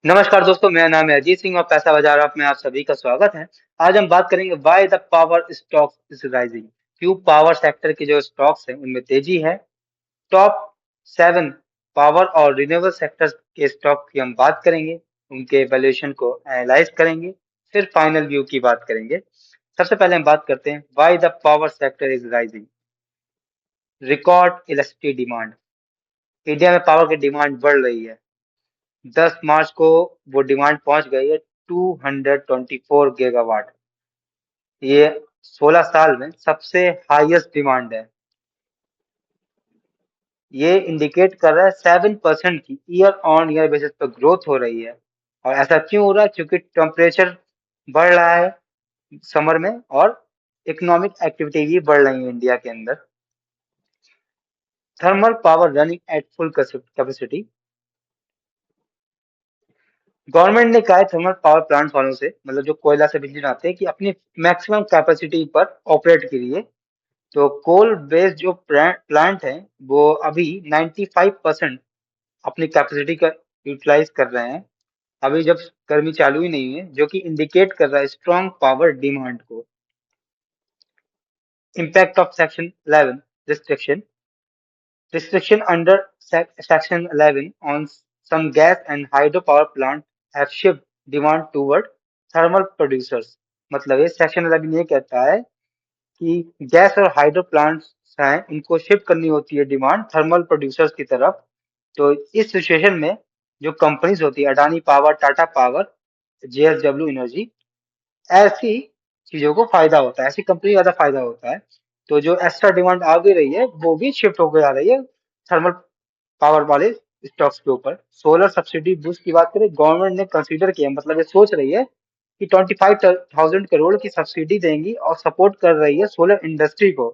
नमस्कार दोस्तों, मेरा नाम है अजीत सिंह और पैसा बाजार आप में आप सभी का स्वागत है। आज हम बात करेंगे why the power stock is rising. क्यों पावर सेक्टर के जो स्टॉक्स हैं उनमें तेजी है। टॉप 7 पावर और रिन्यूएबल सेक्टर के स्टॉक की हम बात करेंगे, उनके वैल्यूएशन को एनालाइज करेंगे, फिर फाइनल व्यू की बात करेंगे। सबसे पहले हम बात करते हैं why the power sector is rising. Record electricity demand. India में पावर की डिमांड बढ़ रही है। 10 मार्च को वो डिमांड पहुंच गई है 224 गीगावाट। ये 16 साल में सबसे हाईएस्ट डिमांड है। ये इंडिकेट कर रहा है 7% की ईयर ऑन ईयर बेसिस पर ग्रोथ हो रही है। और ऐसा क्यों हो रहा है? क्योंकि टेम्परेचर बढ़ रहा है समर में और इकोनॉमिक एक्टिविटी भी बढ़ रही है इंडिया के अंदर। Thermal power running at full capacity. Government ने कहा है थर्मल पावर प्लांट वालों से, मतलब जो कोयला से बिजली बनाते हैं, कि अपनी मैक्सिमम कैपेसिटी पर ऑपरेट करिए। तो कोल बेस्ड जो प्लांट है वो अभी 95% अपनी कैपेसिटी का यूटिलाइज कर रहे हैं। अभी जब गर्मी चालू ही नहीं है, जो कि इंडिकेट कर रहा है स्ट्रॉन्ग पावर डिमांड को। Impact of section 11 restriction. Restriction under Section 11 on some gas and hydropower plants have shifted demand toward thermal producers। मतलब ये सेक्शन 11 ये कहता है कि गैस और हाइड्रो प्लांट्स हैं, इनको शिफ्ट करनी होती है डिमांड थर्मल प्रोड्यूसर्स की तरफ। तो इस सिचुएशन में जो कंपनीज होती है, Adani power, Tata power, JSW energy, ऐसी चीजों को फायदा होता है, ऐसी कंपनी ज्यादा फायदा होता है। तो जो एक्स्ट्रा डिमांड आ भी रही है वो भी शिफ्ट होकर आ रही है थर्मल पावर वाले स्टॉक्स के ऊपर। सोलर सब्सिडी बूस्ट की बात करें, गवर्नमेंट ने कंसीडर किया, मतलब ये सोच रही है कि 25,000 करोड़ की सब्सिडी देंगी और सपोर्ट कर रही है सोलर इंडस्ट्री को,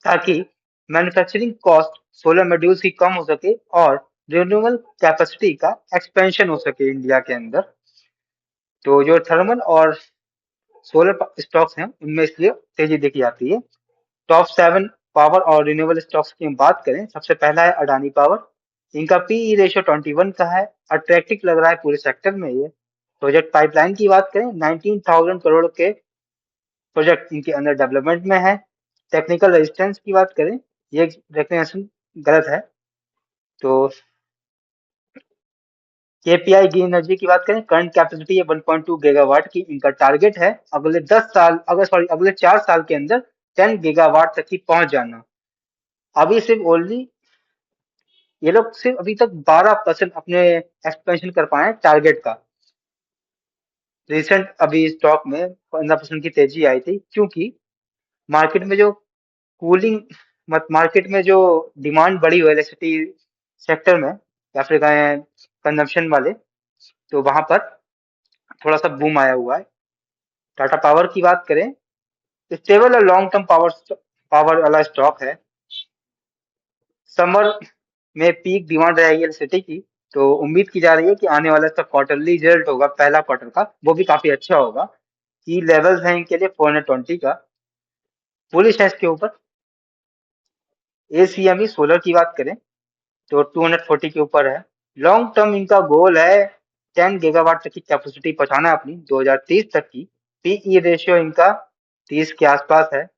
ताकि मैन्युफैक्चरिंग कॉस्ट सोलर मॉड्यूल्स की कम हो सके और रिन्यूएबल कैपेसिटी का एक्सपेंशन हो सके इंडिया के अंदर। तो जो थर्मल और सोलर स्टॉक्स हैं उनमें इसलिए तेजी देखी जाती है। टॉप 7 पावर और रिन्यूएबल स्टॉक्स की हम बात करें, सबसे पहला है अडानी पावर। इनका पीई रेशियो 21 का है। अट्रैक्टिव लग रहा है पूरे सेक्टर में ये। प्रोजेक्ट पाइपलाइन की बात करें, 19,000 करोड़ के प्रोजेक्ट इनके अंदर डेवलपमेंट में है। टेक्निकल रेजिस्टेंस की बात करें, ये डेफिनेशन गलत है। तो केपीआई ग्रीन एनर्जी की बात करें, करंट कैपेसिटी है 1.2 गीगावाट की। इनका टारगेट है अगले 10 साल, अगले 4 साल के अंदर 10 गीगावाट तक की पहुंच जाना। अभी सिर्फ ओनली ये लोग सिर्फ अभी तक 12% अपने एक्सपेंशन कर पाए टारगेट का। रिसेंट अभी स्टॉक में 15% की तेजी आई थी, क्योंकि मार्केट में जो कूलिंग, मत मार्केट में जो डिमांड बढ़ी हुई है इलेक्ट्रिसिटी सेक्टर में, या फिर कहें कंजम्पशन वाले, तो वहां पर थोड़ा सा बूम आया हुआ है। टाटा पावर की बात करें, स्टेबल और लॉन्ग टर्म पावर पावर वाला स्टॉक है। समर में पीक डिमांड रहेगी इलेक्ट्रिसिटी की। तो उम्मीद की जा रही है कि आने वाला इसका क्वार्टरली रिजल्ट होगा, पहला क्वार्टर का, वो भी काफी अच्छा होगा। की लेवल्स हैं इनके लिए 420 का। बुलिश है इसके ऊपर। एसीएमई सोलर की बात करें तो 240 के ऊपर है। लॉन्ग टर्म इनका गोल है 10 गीगावाट तक की कैपेसिटी पहुंचाना है अपनी 2030 तक की। पीई रेशियो इनका 30 के आसपास है।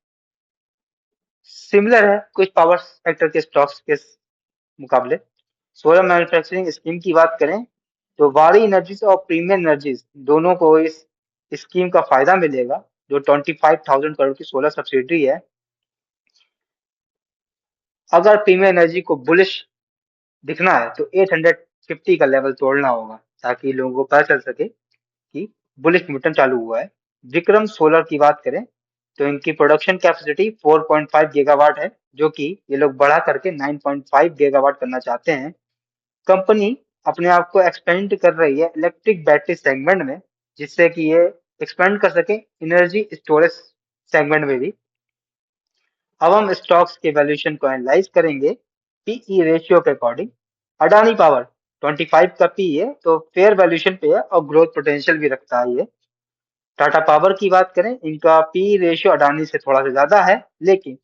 सिमिलर है कुछ पावर सेक्टर के स्टॉक्स के मुकाबले। सोलर मैन्युफैक्चरिंग स्कीम की बात करें तो वारी एनर्जीज और प्रीमियम एनर्जीज दोनों को इस स्कीम का फायदा मिलेगा। जो 25,000 करोड़ की सोलर सब्सिडी है, अगर प्रीमियम एनर्जी को बुलिश दिखना है तो 850 का लेवल तोड़ना होगा, ताकि लोगों को पता चल सके कि बुलिश मोमेंटम चालू हुआ है। विक्रम सोलर की बात करें तो इनकी प्रोडक्शन कैपेसिटी 4.5 गीगावाट है, जो कि ये लोग बढ़ा करके 9.5 गीगावाट करना चाहते हैं। कंपनी अपने आप को एक्सपेंड कर रही है इलेक्ट्रिक बैटरी सेगमेंट में, जिससे कि ये एक्सपेंड कर सके एनर्जी स्टोरेज सेगमेंट में भी। अब हम स्टॉक्स के वैल्यूएशन को एनालाइज करेंगे पीई रेशियो के अकॉर्डिंग। अडानी पावर 25 का पी है, तो फेयर वैल्यूएशन पे है और ग्रोथ पोटेंशियल भी रखता है ये। टाटा पावर की बात करें, इनका पी रेशियो अडानी से थोड़ा सा ज्यादा है, लेकिन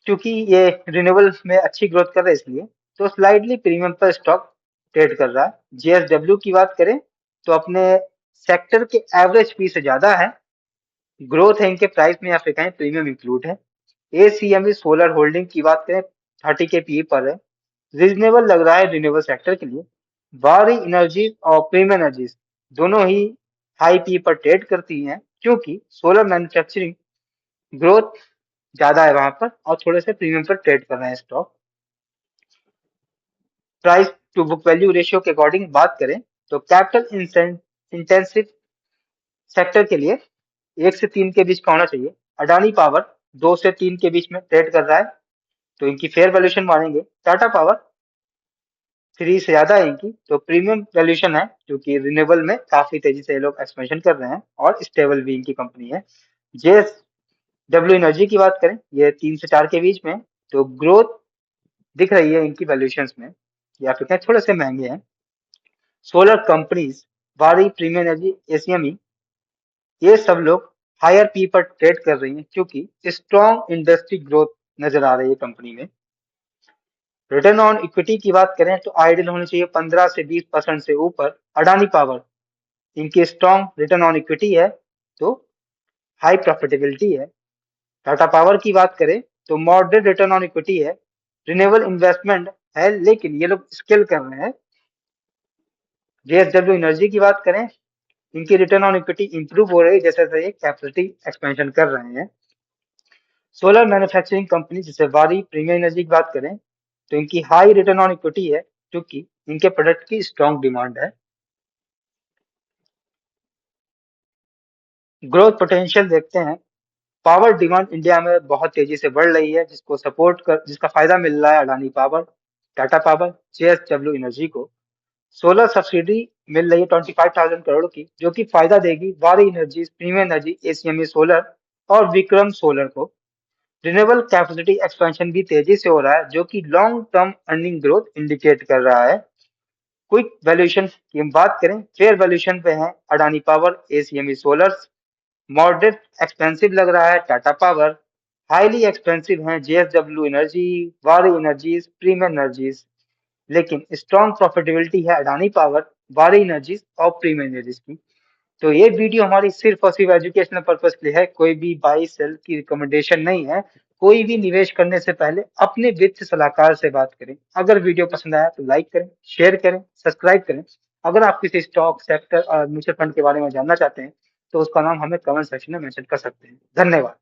क्योंकि ये रिन्यूएबल में अच्छी ग्रोथ कर रहे हैं इसलिए तो स्लाइडली प्रीमियम पर स्टॉक ट्रेड कर रहा है। जेएसडब्ल्यू की बात करें तो अपने सेक्टर के एवरेज पी से ज्यादा है, ग्रोथ है इनके प्राइस में या फिर कहें प्रीमियम इंक्लूड है। एसीएमई सोलर होल्डिंग की बात करें 30 के पी पर है, रीजनेबल लग रहा है रिन्यूएबल सेक्टर के लिए। वारी एनर्जी और प्रीमियम एनर्जीज दोनों ही हाई पी पर ट्रेड करती हैं क्योंकि सोलर मैन्युफैक्चरिंग ग्रोथ ज्यादा है वहां पर और थोड़े से प्रीमियम पर ट्रेड कर रहे हैं stock. Price to book value ratio के अकॉर्डिंग बात करें तो कैपिटल इंटेंसिव सेक्टर के लिए 1 से 3 के बीच का होना चाहिए। अडानी पावर 2 से 3 के बीच में ट्रेड कर रहा है तो इनकी फेयर वैल्यूएशन मानेंगे। टाटा पावर 3 से ज्यादा है इनकी तो प्रीमियम वैल्यूएशन है क्योंकि रिन्यूएबल में काफी तेजी से ये लोग एक्सपेंशन कर रहे हैं और स्टेबल भी इनकी कंपनी है। जेएसडब्ल्यू एनर्जी की बात करें ये 3 से 4 के बीच में तो ग्रोथ दिख रही है इनकी वैल्यूएशंस में या फिर कहें थोड़े से महंगे हैं। सोलर कंपनीज वारी प्रीमियम एनर्जी एसीएमई ये सब लोग हायर पी पर ट्रेड कर रही हैं क्योंकि स्ट्रॉन्ग इंडस्ट्री ग्रोथ नजर आ रही है कंपनी में। रिटर्न ऑन इक्विटी की बात करें तो आइडियल होनी चाहिए 15 से 20% से ऊपर। अडानी पावर इनकी स्ट्रॉन्ग रिटर्न ऑन इक्विटी है तो हाई प्रॉफिटेबिलिटी है। टाटा पावर की बात करें तो मॉडरेट रिटर्न ऑन इक्विटी है, रिन्यूएबल इन्वेस्टमेंट है लेकिन ये लोग स्केल कर रहे हैं। जेएसडब्ल्यू एनर्जी की बात करें इनकी रिटर्न ऑन इक्विटी इंप्रूव हो रही है जैसे जैसे ये कैपेसिटी एक्सपेंशन कर रहे हैं। सोलर मैन्युफैक्चरिंग कंपनी जैसे वारी प्रीमियम एनर्जी की बात करें तो इनकी हाई रिटर्न ऑन इक्विटी है क्योंकि इनके प्रोडक्ट की स्ट्रॉन्ग डिमांड है। ग्रोथ पोटेंशियल देखते हैं। पावर डिमांड इंडिया में बहुत तेजी से बढ़ रही है जिसका फायदा मिल रहा है Adani power, Tata power, JSW energy को। सोलर सब्सिडी मिल रही है 25,000 करोड़ की जो कि फायदा देगी वारी एनर्जी, प्रीमियम एनर्जी, एसीएमई सोलर और विक्रम सोलर को। रिन्यूएबल कैपेसिटी एक्सपेंशन भी तेजी से हो रहा है जो कि long term earning growth indicate कर रहा है। क्विक वैल्यूएशन की हम बात करें, फेयर वैल्यूएशन पे है Adani power, ACME solar. Moderate expensive लग रहा है टाटा पावर, हाईली एक्सपेंसिव है JSW energy, Waaree energies, premium energies, लेकिन स्ट्रॉन्ग प्रॉफिटेबिलिटी है अडानी पावर, वारी एनर्जीज और प्रीमियम एनर्जीज की। तो ये वीडियो हमारी सिर्फ और सिर्फ एजुकेशनल पर्पज के लिए है, कोई भी बाई सेल की रिकमेंडेशन नहीं है। कोई भी निवेश करने से पहले अपने वित्त सलाहकार से बात करें। अगर वीडियो पसंद आया तो लाइक करें, शेयर करें, सब्सक्राइब करें। अगर आप किसी स्टॉक सेक्टर और म्यूचुअल फंड के बारे में जानना चाहते हैं तो उसका नाम हमें कमेंट सेक्शन में मेंशन कर सकते हैं। धन्यवाद।